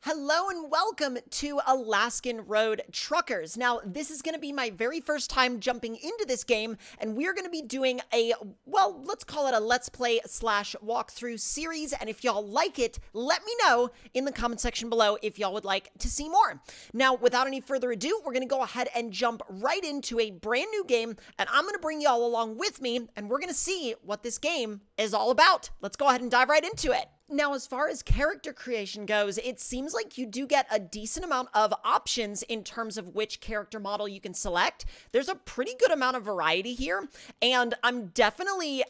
Hello and welcome to Alaskan Road Truckers. Now, this is going to be my very first time jumping into this game, and we're going to be doing let's call it a Let's Play / walkthrough series, and if y'all like it, let me know in the comment section below if y'all would like to see more. Now, without any further ado, we're going to go ahead and jump right into a brand new game, and I'm going to bring y'all along with me, and we're going to see what this game is all about. Let's go ahead and dive right into it. Now, as far as character creation goes, it seems like you do get a decent amount of options in terms of which character model you can select. There's a pretty good amount of variety here, and I'm definitely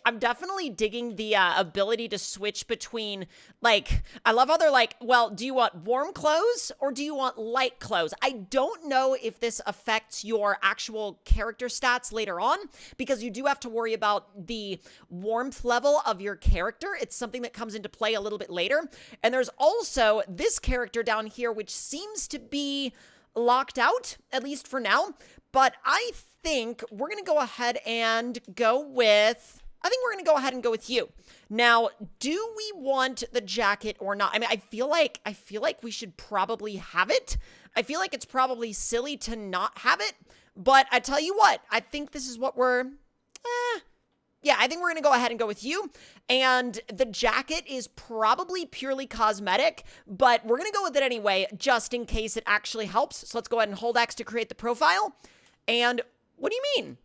digging the ability to switch between, I love how they're like, well, do you want warm clothes or do you want light clothes? I don't know if this affects your actual character stats later on, because you do have to worry about the warmth level of your character. It's something that comes into play a little bit later. And there's also this character down here, which seems to be locked out, at least for now. But I think we're going to go ahead and go with you. Now, do we want the jacket or not? I mean, I feel like we should probably have it. I feel like it's probably silly to not have it. But I tell you what, I think this is what I think we're going to go ahead and go with you. And the jacket is probably purely cosmetic, but we're going to go with it anyway, just in case it actually helps. So let's go ahead and hold X to create the profile. And what do you mean?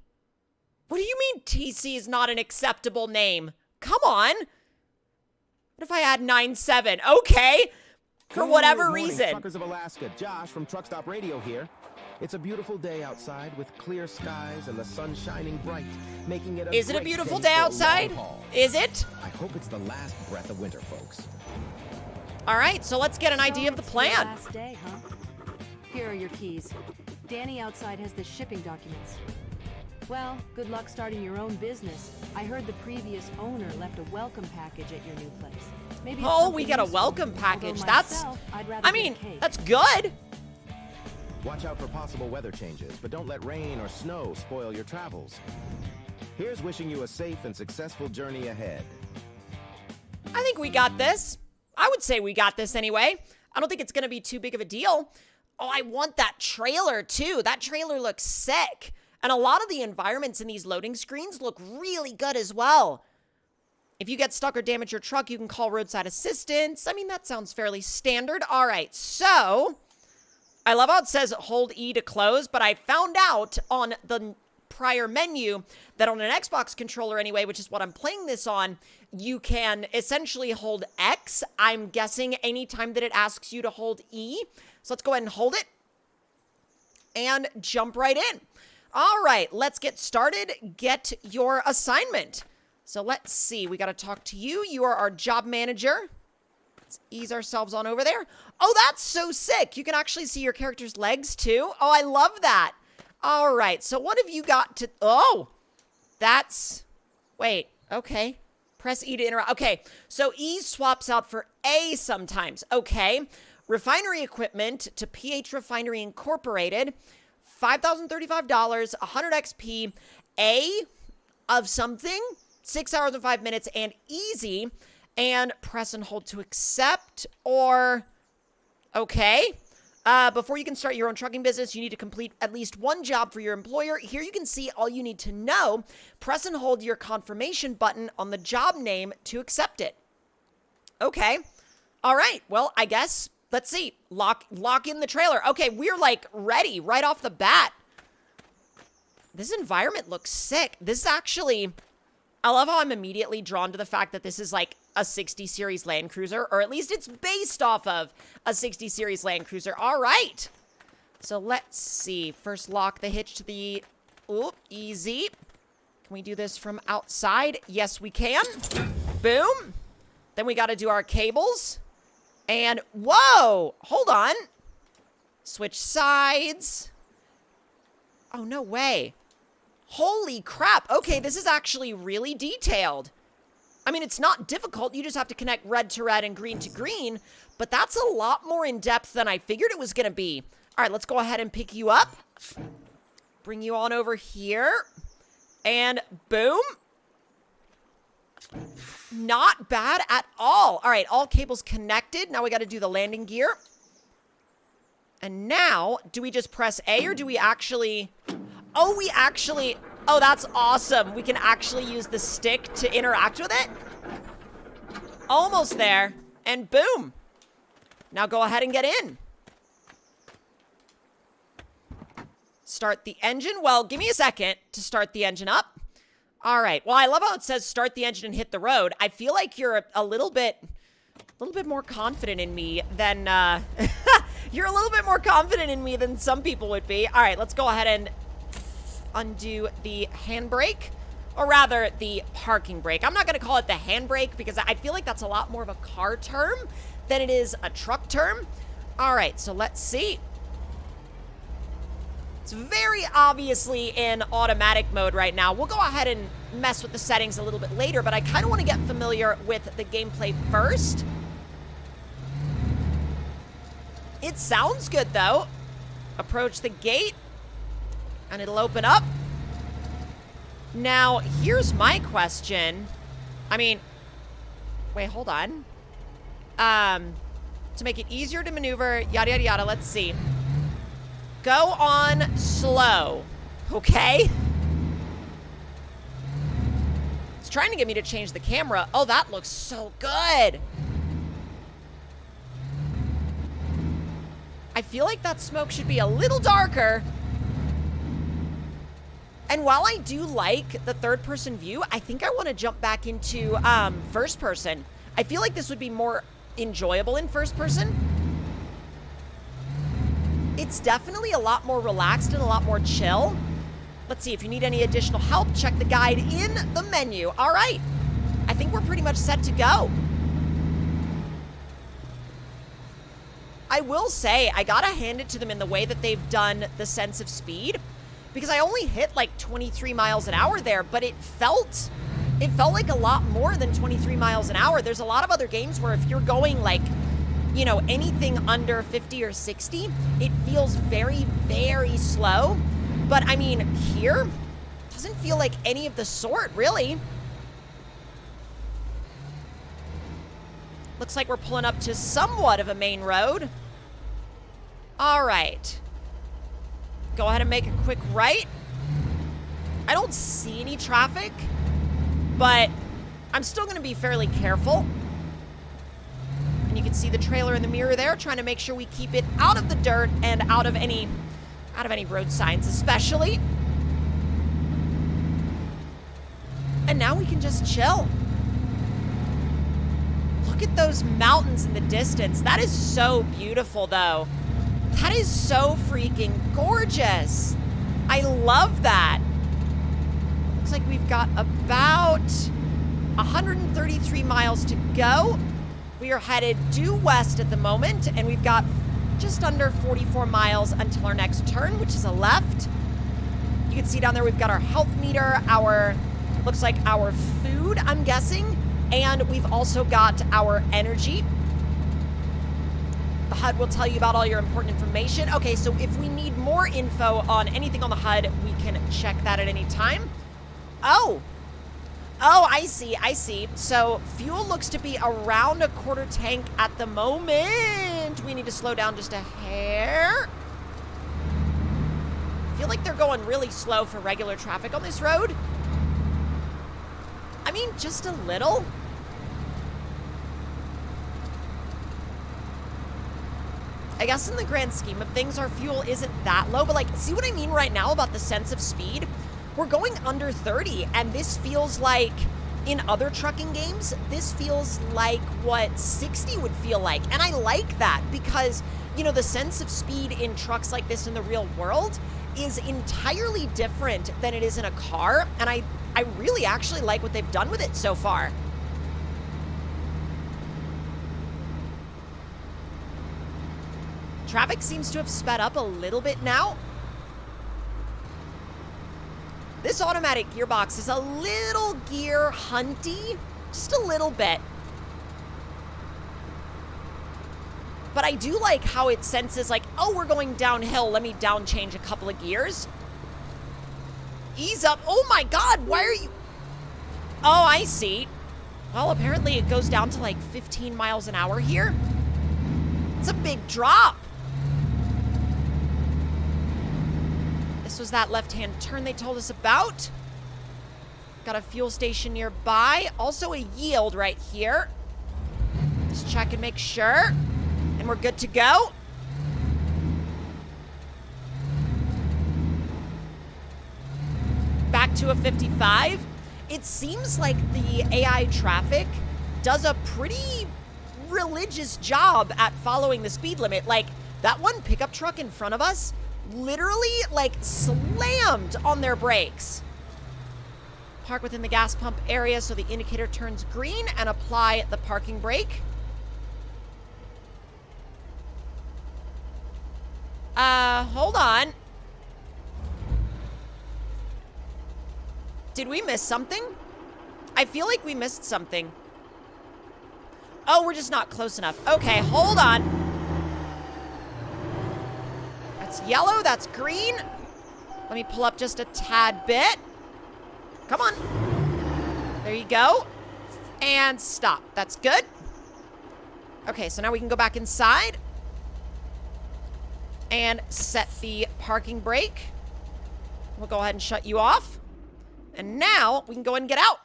What do you mean TC is not an acceptable name? Come on. What if I add 97? Okay. For whatever reason. Truckers of Alaska, Josh from Truck Stop Radio here. It's a beautiful day outside with clear skies and the sun shining bright, making it a Is it a beautiful day outside? Is it? I hope it's the last breath of winter, folks. All right, so let's get an idea of the plan. Last day, huh? Here are your keys. Danny outside has the shipping documents. Well, good luck starting your own business. I heard the previous owner left a welcome package at your new place. Maybe we got a welcome package. I mean, that's good. Watch out for possible weather changes, but don't let rain or snow spoil your travels. Here's wishing you a safe and successful journey ahead. I think we got this. I would say we got this anyway. I don't think it's going to be too big of a deal. Oh, I want that trailer too. That trailer looks sick. And a lot of the environments in these loading screens look really good as well. If you get stuck or damage your truck, you can call roadside assistance. I mean, that sounds fairly standard. All right, so I love how it says hold E to close, but I found out on the prior menu that on an Xbox controller anyway, which is what I'm playing this on, you can essentially hold X, I'm guessing, anytime that it asks you to hold E. So let's go ahead and hold it and jump right in. All right, let's get started. Get your assignment. So let's see. We got to talk to you. You are our job manager. Let's ease ourselves on over there. Oh, that's so sick. You can actually see your character's legs too. Oh, I love that. All right. So what have you got to... Oh, that's... Wait. Okay. Press E to interact. Okay. So E swaps out for A sometimes. Okay. Refinery equipment to PH Refinery Incorporated. $5,035, 100 XP, A of something, 6 hours and 5 minutes, and easy. And press and hold to accept, or, okay. Before you can start your own trucking business, you need to complete at least one job for your employer. Here you can see all you need to know. Press and hold your confirmation button on the job name to accept it. Okay. All right. Well, I guess, let's see. Lock in the trailer. Okay, we're like ready right off the bat. This environment looks sick. This is actually... I love how I'm immediately drawn to the fact that this is like a 60 series Land Cruiser, or at least it's based off of a 60 series Land Cruiser. All right. So let's see. First lock the hitch to the... Ooh, easy. Can we do this from outside? Yes, we can. Boom. Then we got to do our cables. And whoa, hold on. Switch sides. Oh, no way. Holy crap. Okay, this is actually really detailed. I mean, it's not difficult. You just have to connect red to red and green to green, but that's a lot more in depth than I figured it was going to be. All right, let's go ahead and pick you up. Bring you on over here. And boom. Not bad at all. All right, all cables connected. Now we got to do the landing gear. And now, do we just press A or do we actually... Oh, we actually... Oh, that's awesome. We can actually use the stick to interact with it. Almost there. And boom. Now go ahead and get in. Start the engine. Well, give me a second to start the engine up. All right. Well, I love how it says start the engine and hit the road. I feel like you're a little bit more confident in me than... You're a little bit more confident in me than some people would be. All right, let's go ahead and undo the handbrake, or rather the parking brake. I'm not going to call it the handbrake because I feel like that's a lot more of a car term than it is a truck term. All right, so let's see. It's very obviously in automatic mode right now. We'll go ahead and mess with the settings a little bit later, but I kind of want to get familiar with the gameplay first. It sounds good, though. Approach the gate, and it'll open up. Now, here's my question. I mean, wait, hold on. To make it easier to maneuver, yada, yada, yada, let's see. Go on slow, okay? It's trying to get me to change the camera. Oh, that looks so good. I feel like that smoke should be a little darker. And while I do like the third-person view, I think I want to jump back into first-person. I feel like this would be more enjoyable in first-person. It's definitely a lot more relaxed and a lot more chill. Let's see, if you need any additional help, check the guide in the menu. All right. I think we're pretty much set to go. I will say, I gotta hand it to them in the way that they've done the sense of speed, because I only hit like 23 miles an hour there, but it felt like a lot more than 23 miles an hour. There's a lot of other games where if you're going like, you know, anything under 50 or 60, it feels very, very slow. But I mean, here, it doesn't feel like any of the sort, really. Looks like we're pulling up to somewhat of a main road. All right. Go ahead and make a quick right. I don't see any traffic, but I'm still going to be fairly careful. And you can see the trailer in the mirror there, trying to make sure we keep it out of the dirt and out of any road signs, especially. And now we can just chill. Look at those mountains in the distance. That is so beautiful, though. That is so freaking gorgeous. I love that. Looks like we've got about 133 miles to go. We are headed due west at the moment, and we've got just under 44 miles until our next turn, which is a left. You can see down there we've got our health meter, looks like our food, I'm guessing. And we've also got our energy. The HUD will tell you about all your important information. Okay, so if we need more info on anything on the HUD, we can check that at any time. Oh, I see. So fuel looks to be around a quarter tank at the moment. We need to slow down just a hair. I feel like they're going really slow for regular traffic on this road. I mean, just a little. I guess in the grand scheme of things, our fuel isn't that low, but like, see what I mean right now about the sense of speed? We're going under 30, and this feels like, in other trucking games, this feels like what 60 would feel like. And I like that because, you know, the sense of speed in trucks like this in the real world is entirely different than it is in a car, and I really actually like what they've done with it so far. Traffic seems to have sped up a little bit now. This automatic gearbox is a little gear hunty, just a little bit. But I do like how it senses like, oh, we're going downhill, let me down change a couple of gears. Ease up. Oh my God, why are you? Oh, I see. Well, apparently it goes down to like 15 miles an hour here. It's a big drop. This was that left-hand turn they told us about. Got a fuel station nearby. Also a yield right here. Just check and make sure. And we're good to go. Back to a 55. It seems like the AI traffic does a pretty religious job at following the speed limit. Like, that one pickup truck in front of us literally, like, slammed on their brakes. Park within the gas pump area so the indicator turns green and apply the parking brake. Hold on. Did we miss something? I feel like we missed something. Oh, we're just not close enough. Okay, hold on. That's yellow, that's green. Let me pull up just a tad bit. Come on. There you go. And stop. That's good. Okay, so now we can go back inside and set the parking brake. We'll go ahead and shut you off. And now we can go ahead and get out.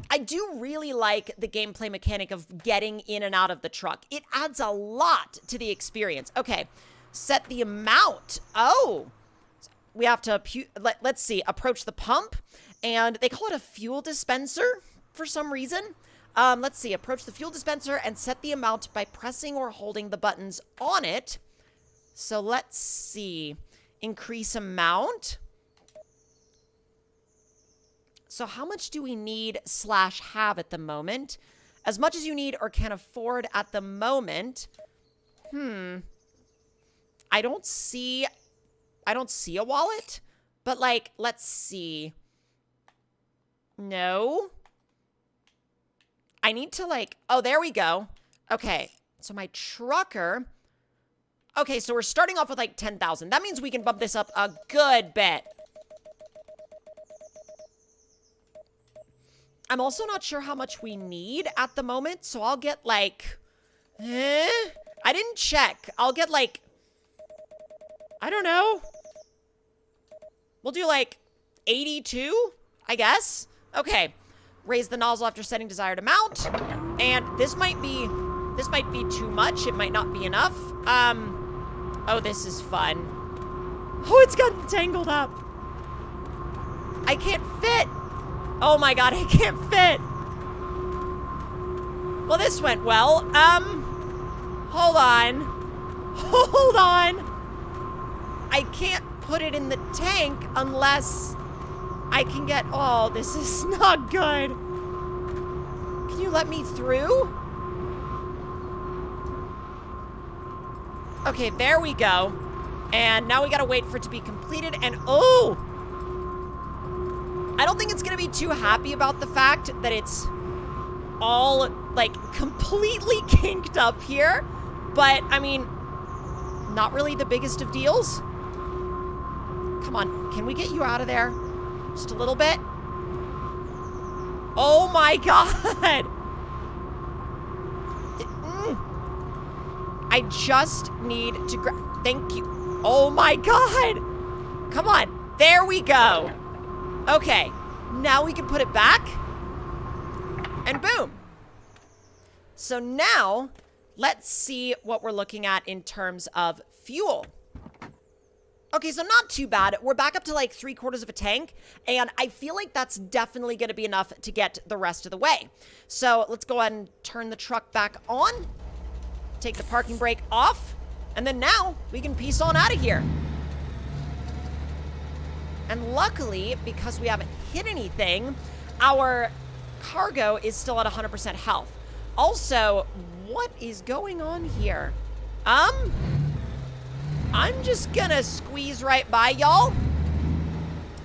I do really like the gameplay mechanic of getting in and out of the truck. It adds a lot to the experience. Okay, set the amount. Oh, we have to, let's see, approach the pump. And they call it a fuel dispenser for some reason. Let's see, approach the fuel dispenser and set the amount by pressing or holding the buttons on it. So let's see, increase amount. So how much do we need / have at the moment? As much as you need or can afford at the moment. I don't see a wallet, but like, let's see. No. I need to like, oh, there we go. Okay, so my trucker. Okay, so we're starting off with like 10,000. That means we can bump this up a good bit. I'm also not sure how much we need at the moment, so I'll get like, I didn't check. I'll get like, I don't know. We'll do like 82, I guess. Okay, raise the nozzle after setting desired amount. And this might be too much. It might not be enough. Oh, this is fun. Oh, it's gotten tangled up. I can't fit. Oh my God, I can't fit. Well, this went well. Hold on. Hold on. I can't put it in the tank unless I can get, oh, this is not good. Can you let me through? Okay, there we go. And now we gotta wait for it to be completed and, oh! I don't think it's gonna be too happy about the fact that it's all, like, completely kinked up here. But, I mean, not really the biggest of deals. Come on, can we get you out of there? Just a little bit? Oh my God! I just need to grab, thank you. Oh my God! Come on, there we go. Okay, now we can put it back. And boom. So now, let's see what we're looking at in terms of fuel. Okay, so not too bad. We're back up to like 3/4 of a tank, and I feel like that's definitely gonna be enough to get the rest of the way. So let's go ahead and turn the truck back on, take the parking brake off, and then now we can peace on out of here. And luckily, because we haven't hit anything, our cargo is still at 100% health. Also, what is going on here? I'm just gonna squeeze right by y'all.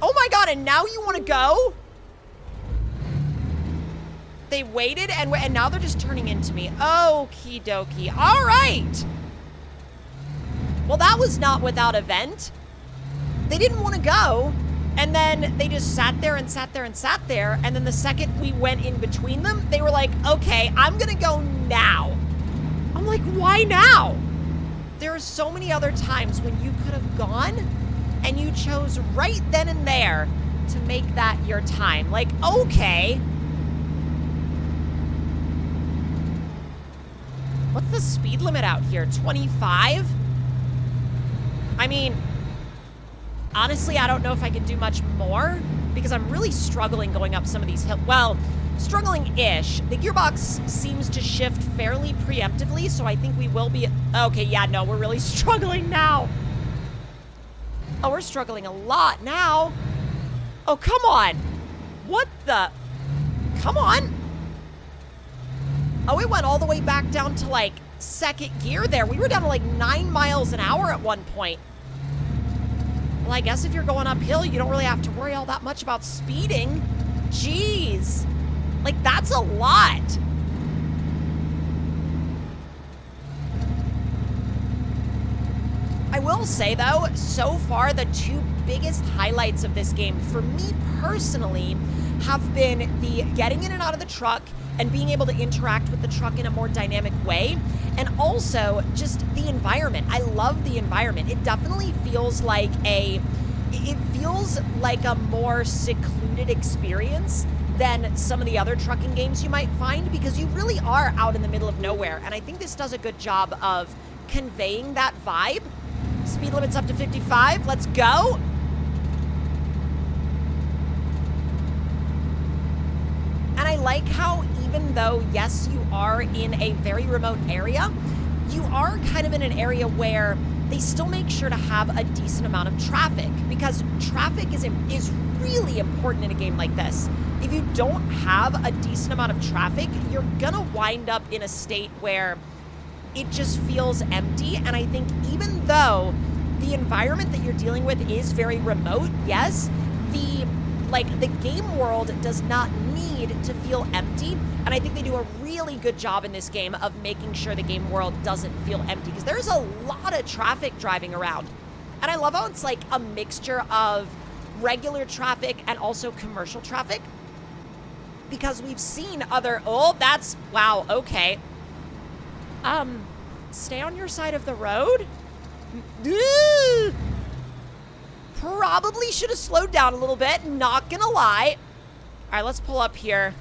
Oh my God, and now you wanna go? They waited and now they're just turning into me. Okie dokie, all right. Well, that was not without event. They didn't wanna go, and then they just sat there and sat there and sat there, and then the second we went in between them, they were like, okay, I'm gonna go now. I'm like, why now? there are so many other times when you could have gone and you chose right then and there to make that your time. Like, okay. What's the speed limit out here? 25? I mean, honestly, I don't know if I could do much more because I'm really struggling going up some of these hills. Well, struggling-ish. The gearbox seems to shift fairly preemptively, so I think we will be... Okay, yeah, no, we're really struggling now. Oh, we're struggling a lot now. Oh, come on. What the... Come on. Oh, it went all the way back down to, like, second gear there. We were down to, like, 9 miles an hour at one point. Well, I guess if you're going uphill, you don't really have to worry all that much about speeding. Jeez. Like, that's a lot. I will say, though, so far, the two biggest highlights of this game, for me personally, have been the getting in and out of the truck and being able to interact with the truck in a more dynamic way, and also just the environment. I love the environment. It definitely feels like a more secluded experience than some of the other trucking games you might find, because you really are out in the middle of nowhere, and I think this does a good job of conveying that vibe. Speed limit's up to 55. Let's go. And I like how, even though, yes, you are in a very remote area, you are kind of in an area where they still make sure to have a decent amount of traffic, because traffic is really important in a game like this. If you don't have a decent amount of traffic, you're gonna wind up in a state where it just feels empty. And I think even though the environment that you're dealing with is very remote, yes, the game world does not need to feel empty. And I think they do a really good job in this game of making sure the game world doesn't feel empty, because there's a lot of traffic driving around. And I love how it's like a mixture of regular traffic and also commercial traffic, because we've seen other... Oh, that's... Wow, okay. Stay on your side of the road? Probably should have slowed down a little bit, not gonna lie. All right, let's pull up here.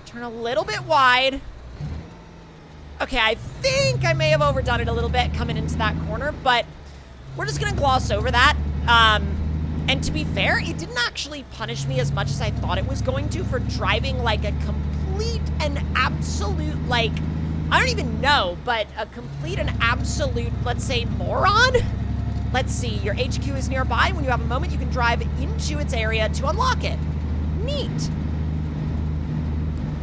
Turn a little bit wide. Okay, I think I may have overdone it a little bit coming into that corner, but we're just gonna gloss over that. And to be fair, it didn't actually punish me as much as I thought it was going to for driving like a complete and absolute, like, I don't even know, but a complete and absolute, let's say, moron. Let's see, your HQ is nearby. When you have a moment, you can drive into its area to unlock it. Neat.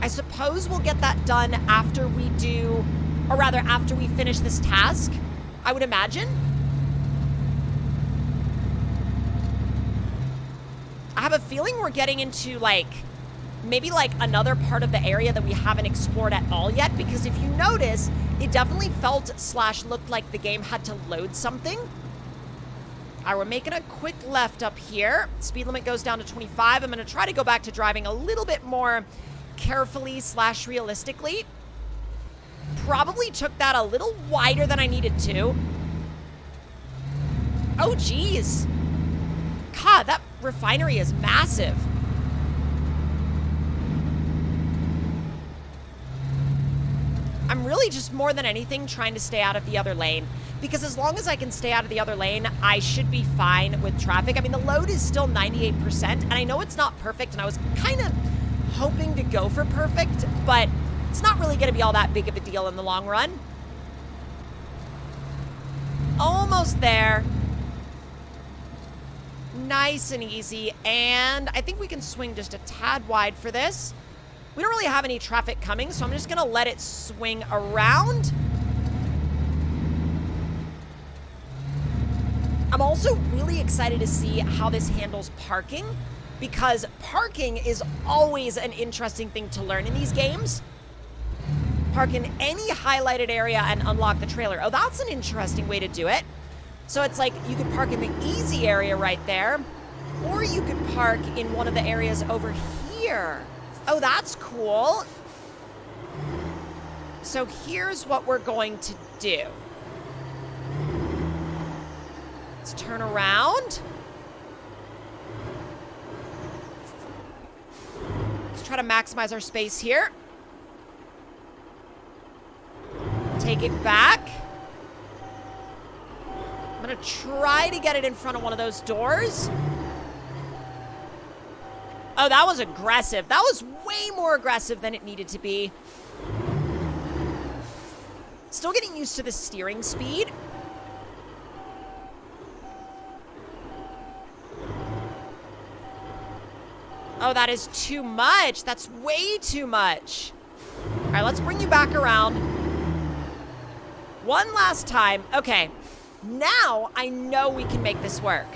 I suppose we'll get that done after we do, or rather after we finish this task, I would imagine. I have a feeling we're getting into, like, maybe like another part of the area that we haven't explored at all yet, because if you notice, it definitely felt / looked like the game had to load something. All right, we're making a quick left up here. Speed limit goes down to 25. I'm gonna try to go back to driving a little bit more carefully / realistically. Probably took that a little wider than I needed to. Oh, geez. God, that refinery is massive. I'm really just more than anything trying to stay out of the other lane, because as long as I can stay out of the other lane, I should be fine with traffic. I mean, the load is still 98%, and I know it's not perfect, and I was kind of hoping to go for perfect, but it's not really going to be all that big of a deal in the long run. Almost there. Nice and easy, and I think we can swing just a tad wide for this. We don't really have any traffic coming, so I'm just gonna let it swing around. I'm also really excited to see how this handles parking, because parking is always an interesting thing to learn in these games. Park in any highlighted area and unlock the trailer. Oh, that's an interesting way to do it. So it's like you could park in the easy area right there, or you could park in one of the areas over here. Oh, that's cool. So here's what we're going to do. Let's turn around. Let's try to maximize our space here. Take it back. I'm gonna try to get it in front of one of those doors. Oh, that was aggressive. That was way more aggressive than it needed to be. Still getting used to the steering speed. Oh, that is too much. That's way too much. All right, let's bring you back around. One last time. Okay, now I know we can make this work.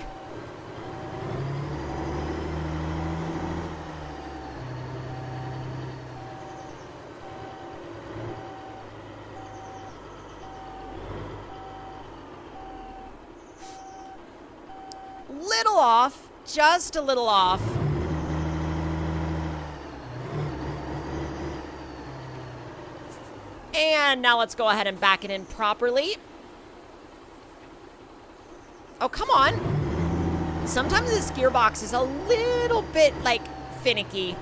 Little off, just a little off. And now let's go ahead and back it in properly. Oh, come on. Sometimes this gearbox is a little bit, like, finicky.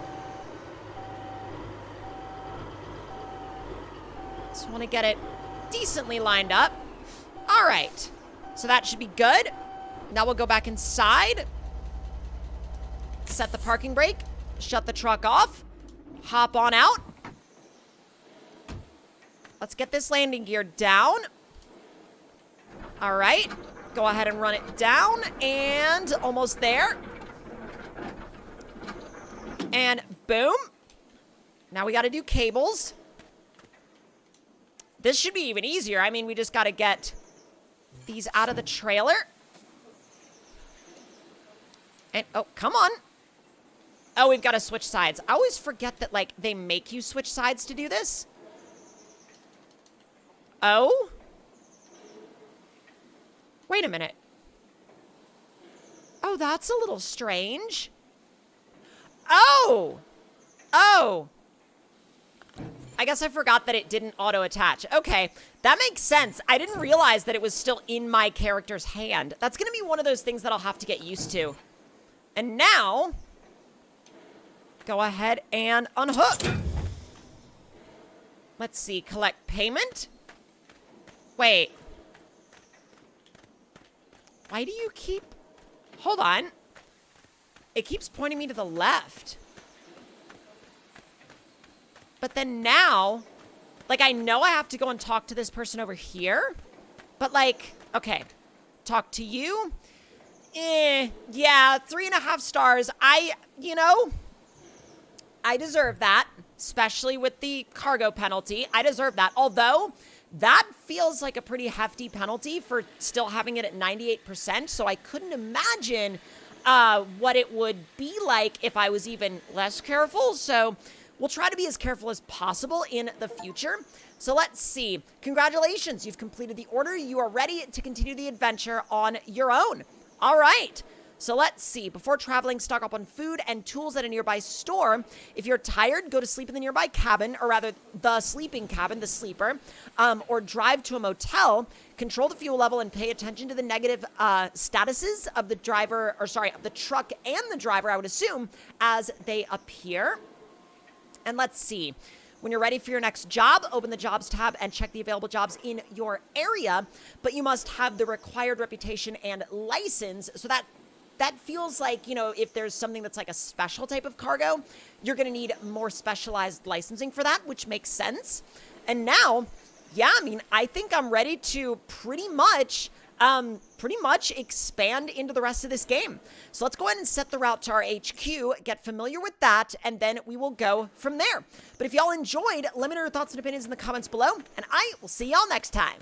Just want to get it decently lined up. All right. So that should be good. Now we'll go back inside. Set the parking brake. Shut the truck off. Hop on out. Let's get this landing gear down. All right. Go ahead and run it down. And almost there. And boom. Now we got to do cables. This should be even easier. I mean, we just got to get these out of the trailer. And, oh, come on. Oh, we've got to switch sides. I always forget that, like, they make you switch sides to do this. Oh? Wait a minute. Oh, that's a little strange. Oh! Oh! I guess I forgot that it didn't auto-attach. Okay, that makes sense. I didn't realize that it was still in my character's hand. That's going to be one of those things that I'll have to get used to. And now, go ahead and unhook. Let's see, collect payment. Wait. Why do you keep... Hold on. It keeps pointing me to the left. But then now, like, I know I have to go and talk to this person over here. But, like, okay. Talk to you. Yeah, 3.5 stars. I deserve that, especially with the cargo penalty. I deserve that. Although, that feels like a pretty hefty penalty for still having it at 98%. So I couldn't imagine what it would be like if I was even less careful. So we'll try to be as careful as possible in the future. So let's see. Congratulations, you've completed the order. You are ready to continue the adventure on your own. All right, so let's see. Before traveling, stock up on food and tools at a nearby store. If you're tired, go to sleep in the nearby cabin, or rather the sleeping cabin, the sleeper, or drive to a motel. Control the fuel level and pay attention to the negative statuses of the driver, or sorry, of the truck and the driver, I would assume, as they appear. And let's see. When you're ready for your next job, open the Jobs tab and check the available jobs in your area, but you must have the required reputation and license. So that feels like, you know, if there's something that's like a special type of cargo, you're going to need more specialized licensing for that, which makes sense. And now, yeah, I mean, I think I'm ready to pretty much expand into the rest of this game. So let's go ahead and set the route to our HQ, get familiar with that, and then we will go from there. But if y'all enjoyed, let me know your thoughts and opinions in the comments below, and I will see y'all next time.